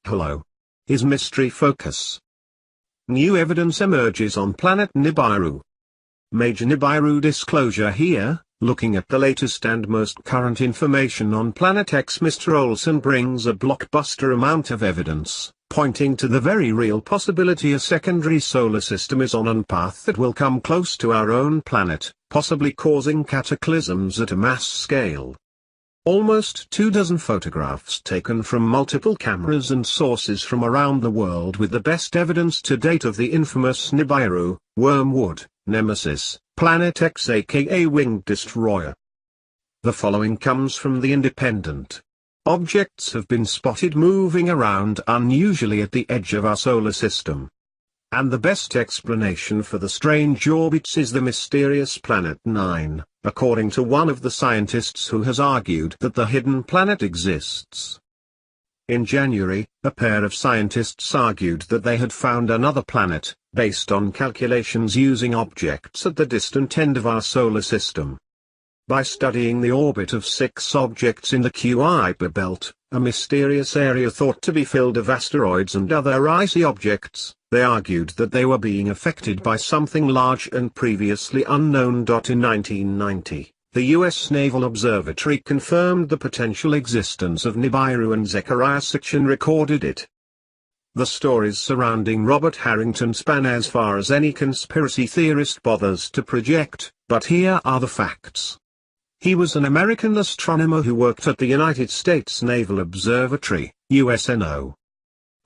u.f.o is mystery focus. New evidence emerges on planet Nibiru. Major Nibiru disclosure here. Looking at the latest and most current information on Planet X, Mr. Olsen brings a blockbuster amount of evidence, pointing to the very real possibility a secondary solar system is on a path that will come close to our own planet, possibly causing cataclysms at a mass scale. Almost 24 photographs taken from multiple cameras and sources from around the world with the best evidence to date of the infamous Nibiru, wormwood, nemesis, Planet X aka winged destroyer. The following comes from The Independent. Objects have been spotted moving around unusually at the edge of our solar system. And the best explanation for the strange orbits is the mysterious Planet 9, according to one of the scientists who has argued that the hidden planet exists. In January, a pair of scientists argued that they had found another planet, based on calculations using objects at the distant end of our solar system. By studying the orbit of 6 objects in the Kuiper belt, a mysterious area thought to be filled of asteroids and other icy objects, they argued that they were being affected by something large and previously unknown. In 1990, the U.S. Naval Observatory confirmed the potential existence of Nibiru and Zecharia Sitchin recorded it. The stories surrounding Robert Harrington span as far as any conspiracy theorist bothers to project, but here are the facts. He was an American astronomer who worked at the United States Naval Observatory, USNO.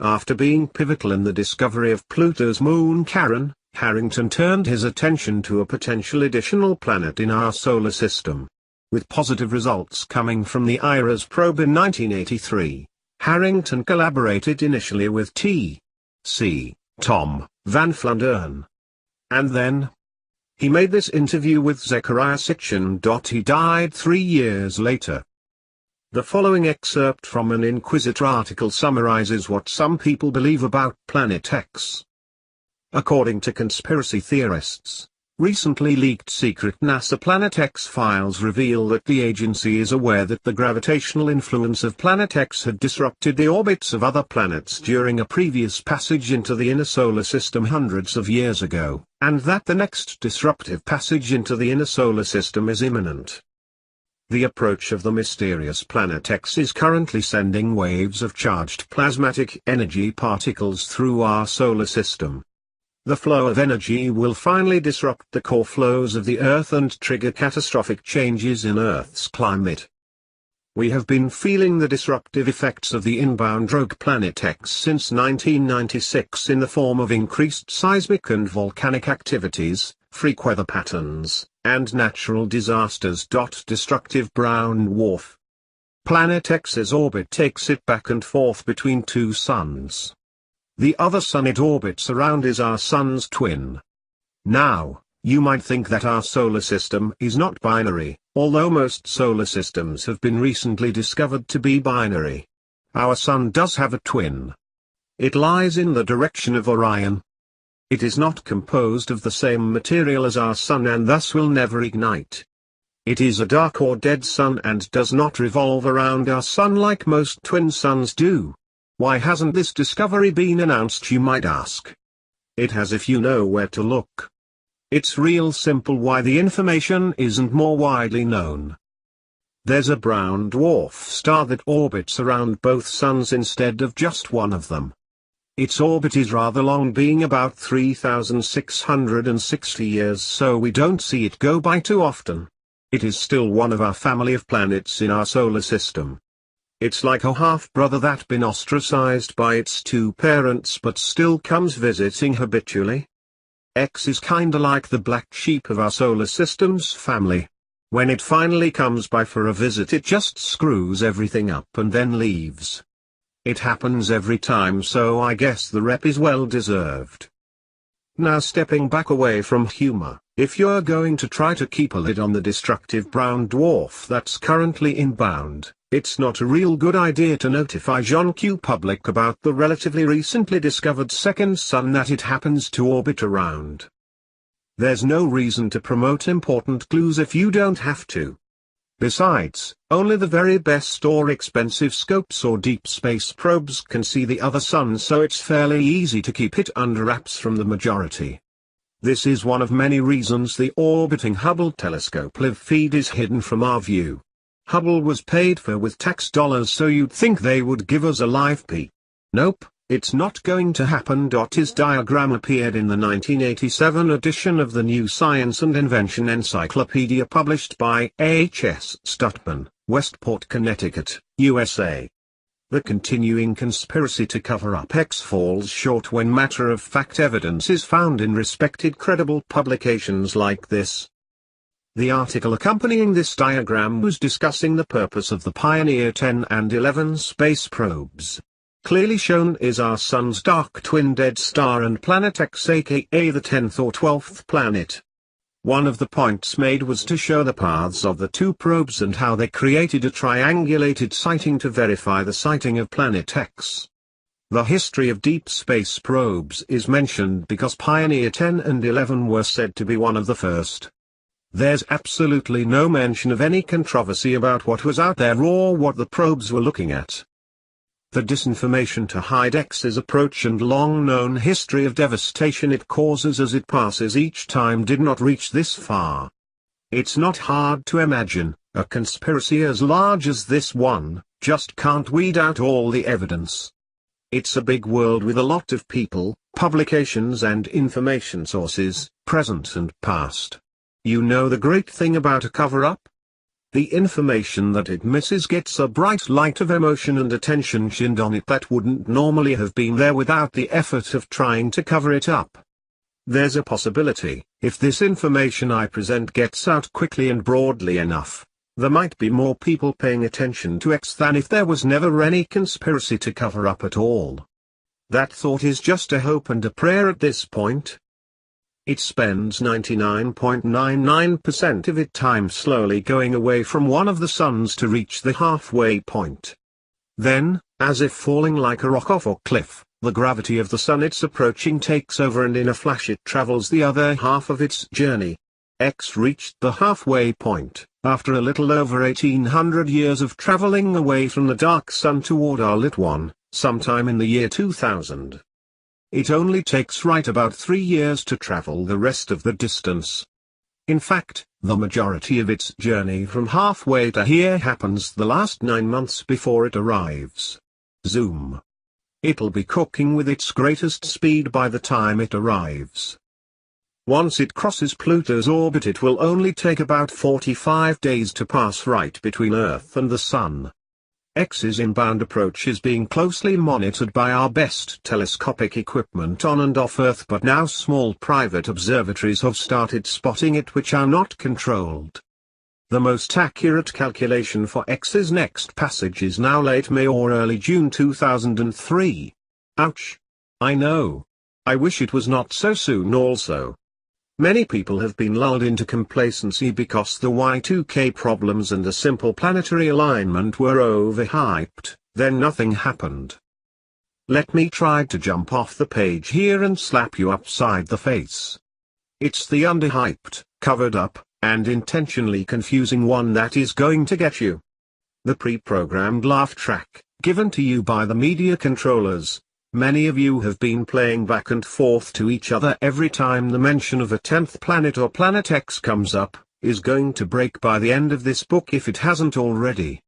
After being pivotal in the discovery of Pluto's moon Charon, Harrington turned his attention to a potential additional planet in our solar system. With positive results coming from the IRAS probe in 1983, Harrington collaborated initially with T.C. Tom Van Flandern. And then, he made this interview with Zecharia Sitchin. He died 3 years later. The following excerpt from an Inquisitor article summarizes what some people believe about Planet X. According to conspiracy theorists, recently leaked secret NASA Planet X files reveal that the agency is aware that the gravitational influence of Planet X had disrupted the orbits of other planets during a previous passage into the inner solar system hundreds of years ago, and that the next disruptive passage into the inner solar system is imminent. The approach of the mysterious Planet X is currently sending waves of charged plasmatic energy particles through our solar system. The flow of energy will finally disrupt the core flows of the Earth and trigger catastrophic changes in Earth's climate. We have been feeling the disruptive effects of the inbound rogue Planet X since 1996 in the form of increased seismic and volcanic activities, freak weather patterns, and natural disasters. Destructive brown dwarf. Planet X's orbit takes it back and forth between 2 suns. The other sun it orbits around is our sun's twin. Now, you might think that our solar system is not binary, although most solar systems have been recently discovered to be binary. Our sun does have a twin. It lies in the direction of Orion. It is not composed of the same material as our sun and thus will never ignite. It is a dark or dead sun and does not revolve around our sun like most twin suns do. Why hasn't this discovery been announced, you might ask? It has if you know where to look. It's real simple why the information isn't more widely known. There's a brown dwarf star that orbits around both suns instead of just one of them. Its orbit is rather long, being about 3,660 years, so we don't see it go by too often. It is still one of our family of planets in our solar system. It's like a half-brother that's been ostracized by its 2 parents but still comes visiting habitually. X is kinda like the black sheep of our solar system's family. When it finally comes by for a visit, it just screws everything up and then leaves. It happens every time, so I guess the rep is well deserved. Now, stepping back away from humor, if you're going to try to keep a lid on the destructive brown dwarf that's currently inbound, it's not a real good idea to notify John Q. Public about the relatively recently discovered second sun that it happens to orbit around. There's no reason to promote important clues if you don't have to. Besides, only the very best or expensive scopes or deep space probes can see the other sun, so it's fairly easy to keep it under wraps from the majority. This is one of many reasons the orbiting Hubble telescope live feed is hidden from our view. Hubble was paid for with tax dollars, so you'd think they would give us a live peek. Nope, it's not going to happen. His diagram appeared in the 1987 edition of the New Science and Invention Encyclopedia published by H.S. Stutman, Westport, Connecticut, USA. The continuing conspiracy to cover up X falls short when matter-of-fact evidence is found in respected credible publications like this. The article accompanying this diagram was discussing the purpose of the Pioneer 10 and 11 space probes. Clearly shown is our Sun's dark twin dead star and planet X, aka the 10th or 12th planet. One of the points made was to show the paths of the two probes and how they created a triangulated sighting to verify the sighting of planet X. The history of deep space probes is mentioned because Pioneer 10 and 11 were said to be one of the first. There's absolutely no mention of any controversy about what was out there or what the probes were looking at. The disinformation to hide X's approach and long-known history of devastation it causes as it passes each time did not reach this far. It's not hard to imagine, a conspiracy as large as this one, just can't weed out all the evidence. It's a big world with a lot of people, publications and information sources, present and past. You know the great thing about a cover-up? The information that it misses gets a bright light of emotion and attention shined on it that wouldn't normally have been there without the effort of trying to cover it up. There's a possibility, if this information I present gets out quickly and broadly enough, there might be more people paying attention to X than if there was never any conspiracy to cover up at all. That thought is just a hope and a prayer at this point. It spends 99.99% of its time slowly going away from one of the suns to reach the halfway point. Then, as if falling like a rock off a cliff, the gravity of the sun it's approaching takes over and in a flash it travels the other half of its journey. X reached the halfway point, after a little over 1800 years of traveling away from the dark sun toward our lit one, sometime in the year 2000. It only takes right about 3 years to travel the rest of the distance. In fact, the majority of its journey from halfway to here happens the last 9 months before it arrives. Zoom. It'll be cooking with its greatest speed by the time it arrives. Once it crosses Pluto's orbit, it will only take about 45 days to pass right between Earth and the Sun. X's inbound approach is being closely monitored by our best telescopic equipment on and off Earth, but now small private observatories have started spotting it which are not controlled. The most accurate calculation for X's next passage is now late May or early June 2003. Ouch. I know. I wish it was not so soon also. Many people have been lulled into complacency because the Y2K problems and a simple planetary alignment were overhyped, then nothing happened. Let me try to jump off the page here and slap you upside the face. It's the underhyped, covered up, and intentionally confusing one that is going to get you. The pre-programmed laugh track, given to you by the media controllers. Many of you have been playing back and forth to each other every time the mention of a 10th planet or Planet X comes up, is going to break by the end of this book if it hasn't already.